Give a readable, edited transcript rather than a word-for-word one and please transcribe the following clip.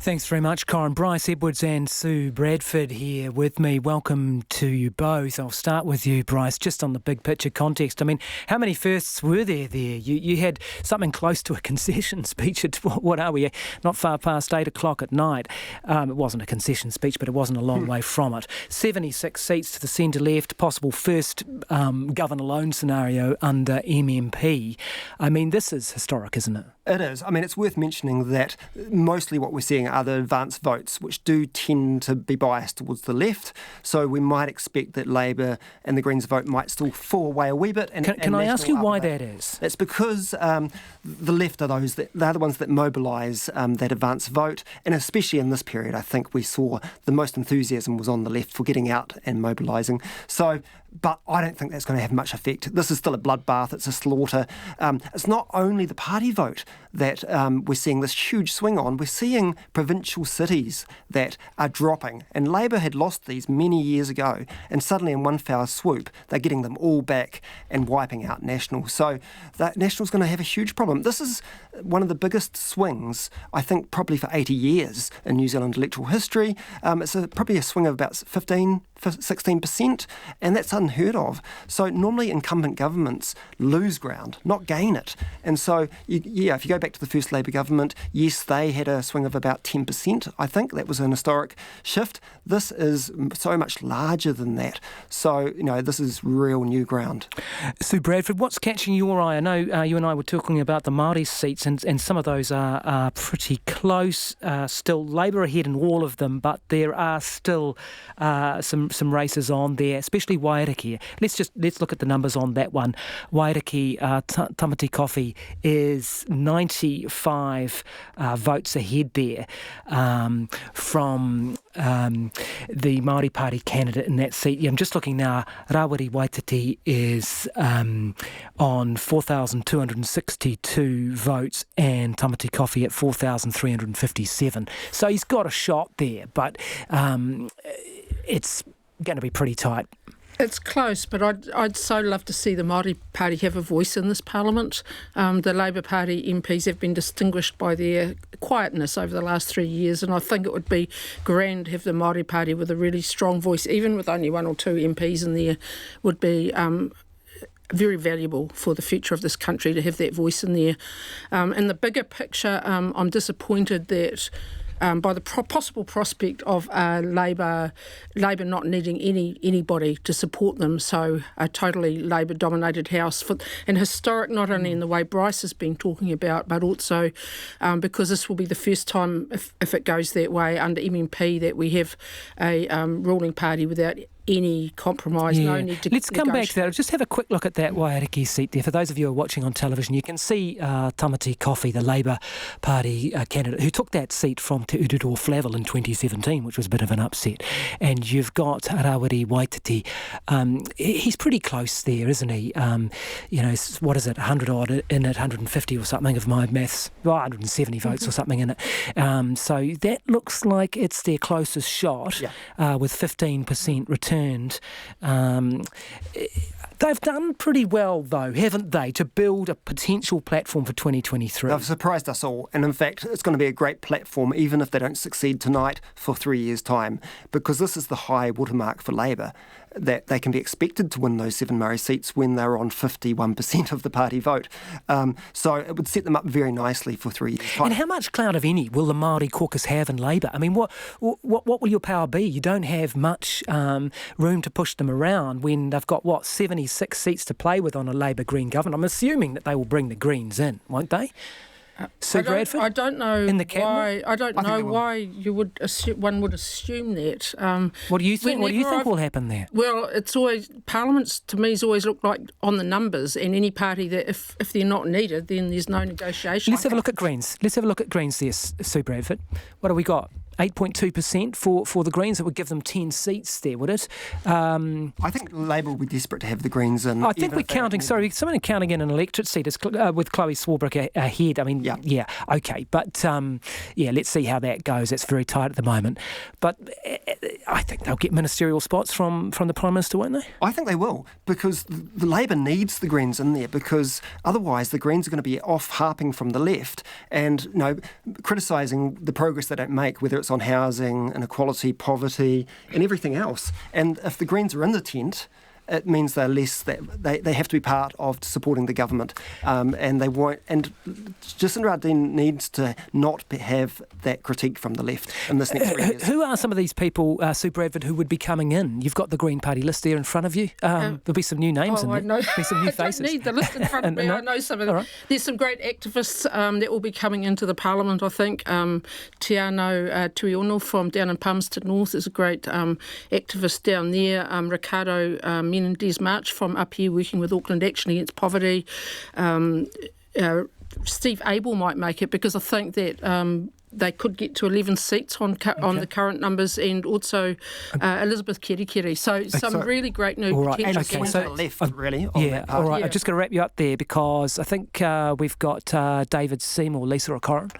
Thanks very much, Guyon, Bryce Edwards and Sue Bradford here with me. Welcome to you both. I'll start with you, Bryce, just on the big picture context. I mean, how many firsts were there? You had something close to a concession speech at, what are we, not far past 8 o'clock at night. It wasn't a concession speech, but it wasn't a long way from it. 76 seats to the centre-left, possible first govern-alone scenario under MMP. I mean, this is historic, isn't it? It is. I mean, it's worth mentioning that mostly what we're seeing are the advance votes, which do tend to be biased towards the left. So we might expect that Labour and the Greens vote might still fall away a wee bit. Can I ask you why that is? It's because the left are they're the ones that mobilise that advance vote. And especially in this period, I think we saw the most enthusiasm was on the left for getting out and mobilising. But I don't think that's going to have much effect. This is still a bloodbath. It's a slaughter. It's not only the party vote that we're seeing this huge swing on. We're seeing provincial cities that are dropping. And Labour had lost these many years ago. And suddenly in one foul swoop, they're getting them all back and wiping out National. So that National's going to have a huge problem. This is one of the biggest swings, I think, probably for 80 years in New Zealand electoral history. It's probably a swing of about 16%, and that's unheard of. So normally incumbent governments lose ground, not gain it. And so, if you go back to the first Labour government, yes, they had a swing of about 10%, I think. That was an historic shift. This is so much larger than that. So, this is real new ground. Sue Bradford, what's catching your eye? I know you and I were talking about the Māori seats, and some of those are pretty close. Still Labour ahead in all of them, but there are still some races on there, especially Waiariki. Let's look at the numbers on that one. Waiariki, Tamati Coffee is 95 votes ahead there from the Māori Party candidate in that seat. I'm just looking now. Rawiri Waititi is on 4,262 votes and Tamati Coffee at 4,357. So he's got a shot there, but it's going to be pretty tight. It's close, but I'd so love to see the Māori Party have a voice in this Parliament. The Labour Party MPs have been distinguished by their quietness over the last 3 years, and I think it would be grand to have the Māori Party with a really strong voice, even with only one or two MPs in there, would be very valuable for the future of this country to have that voice in there. In the bigger picture, I'm disappointed that by the possible prospect of Labour not needing anybody to support them, so a totally Labour-dominated House, and historic not only in the way Bryce has been talking about, but also because this will be the first time, if it goes that way, under MMP, that we have a ruling party without any compromise, no need to Let's come back to that. I'll just have a quick look at that Waiariki seat there. For those of you who are watching on television, you can see Tamati Coffee, the Labour Party candidate, who took that seat from Te Ururoa Flavel in 2017, which was a bit of an upset. And you've got Rawiri Waititi. He's pretty close there, isn't he? What is it, 100 odd in it, 150 or something of my maths, 170 votes or something in it. So that looks like it's their closest shot with 15% return. They've done pretty well, though, haven't they, to build a potential platform for 2023? They've surprised us all. And in fact, it's going to be a great platform, even if they don't succeed tonight, for 3 years' time, because this is the high watermark for Labour, that they can be expected to win those 7 Murray seats when they're on 51% of the party vote. So it would set them up very nicely for 3 years' time. And how much clout, if any, will the Māori caucus have in Labour? I mean, what will your power be? You don't have much room to push them around when they've got, 76 seats to play with on a Labour Green government. I'm assuming that they will bring the Greens in, won't they? Sue Bradford? I don't know in the cabinet? why. I don't know why you would one would assume that. What do you think? What do you think will happen there? Well, it's always Parliaments to me has always looked like on the numbers, and any party that if they're not needed, then there's no negotiation. Let's have a look at Greens. Let's have a look at Greens there, Sue Bradford. What have we got? 8.2% for the Greens. It would give them 10 seats there, would it? I think Labour will be desperate to have the Greens in. I think we're counting, someone counting in an electorate seat is with Chloe Swarbrick ahead. I mean, yeah, okay. But, let's see how that goes. It's very tight at the moment. But I think they'll get ministerial spots from the Prime Minister, won't they? I think they will, because the Labour needs the Greens in there, because otherwise the Greens are going to be off harping from the left and criticising the progress they don't make, whether it's on housing, inequality, poverty, and everything else. And if the Greens are in the tent, it means they're less. They have to be part of supporting the government, and they won't. And Jacinda Ardern needs to not have that critique from the left in this next 3 years. Who are some of these people, Sue Bradford, who would be coming in? You've got the Green Party list there in front of you. There'll be some new names in there. There'll be some new faces. I don't need the list in front of me. I know some of them. Right. There's some great activists that will be coming into the Parliament, I think. Tiano Tuiono from down in Palmerston North is a great activist down there. Ricardo Menendez March from up here working with Auckland Action Against Poverty. Steve Abel might make it, because I think that they could get to 11 seats on the current numbers, and also Elizabeth Kerikeri. So some really great new potential. Okay, so left, really. All right. I'm just going to wrap you up there, because I think we've got David Seymour, Lisa O'Corrin.